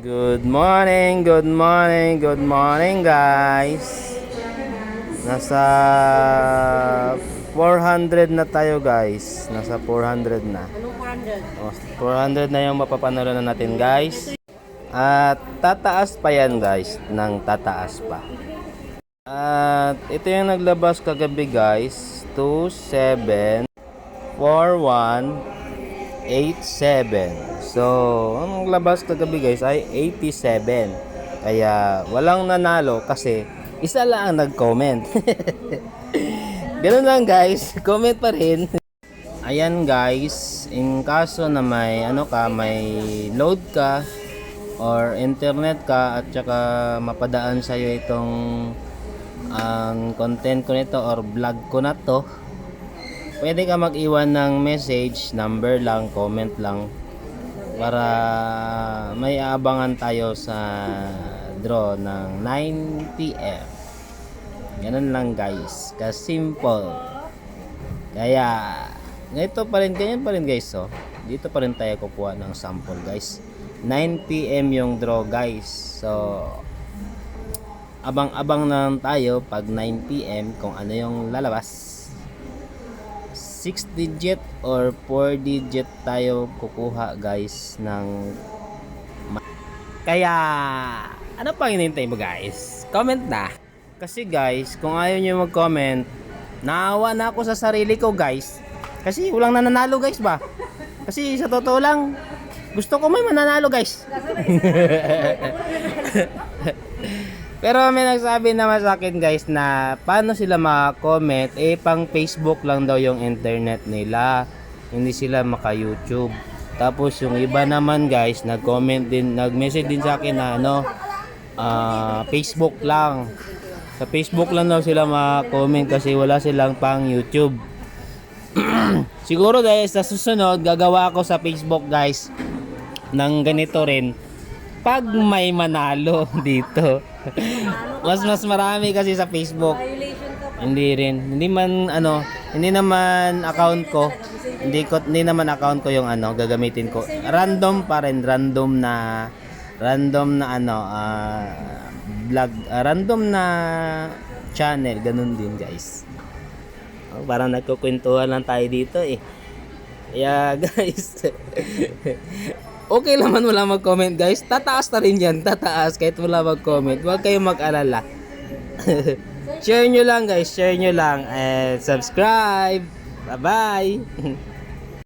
Good morning, good morning, good morning guys. Nasa 400 na tayo guys. Nasa 400 na. Anong 400? Oh, 400 na yung mapapanood natin guys. At tataas pa yan guys. Nang tataas pa. At ito yung naglabas kagabi guys. 274187. So, ang labas kagabi guys ay 87. Kaya walang nanalo kasi isa lang ang nag-comment. Ganun lang guys, comment pa rin. Ayan guys, in kaso na may may load ka or internet ka at saka mapadaan sa iyo itong ang content ko nito or vlog ko na to, pwede ka mag-iwan ng message, number lang, comment lang para may aabangan tayo sa draw ng 9 PM. Ganun lang guys, ka-simple. Kaya ganito pa rin, ganyan pa rin guys. So, dito pa rin tayo kukuha ng sample guys. 9 PM yung draw guys. So, abang-abang lang tayo pag 9 PM kung ano yung lalabas. 6 digit or 4 digit tayo kukuha guys ng kaya ano pang hinihintay mo guys? Comment na. Kasi guys, kung ayaw nyo mag-comment, naawa na ako sa sarili ko guys. Kasi walang nananalo guys ba? Kasi sa totoo lang, gusto ko may mananalo guys. Pero may nagsabi naman sa akin guys na paano sila maka-comment, pang Facebook lang daw yung internet nila, hindi sila maka-YouTube. Tapos yung iba naman guys, nag-comment din, nag-message din sa akin na Facebook lang. Sa Facebook lang daw sila maka-comment kasi wala silang pang YouTube. Siguro dahil sa susunod, gagawa ako sa Facebook guys ng ganito rin. Pag may manalo dito. mas marami kasi sa Facebook. Hindi rin. Hindi naman account ko. Hindi naman account ko yung gagamitin ko. Random pa rin, random na vlog, random na channel, ganun din guys. Parang nagkukwentuhan lang tayo dito eh. Yeah, guys. Okay naman wala mag-comment guys. Tataas na rin yan. Tataas kahit wala mag-comment. Huwag kayong mag-alala. Share nyo lang guys. Share nyo lang. And subscribe. Bye-bye.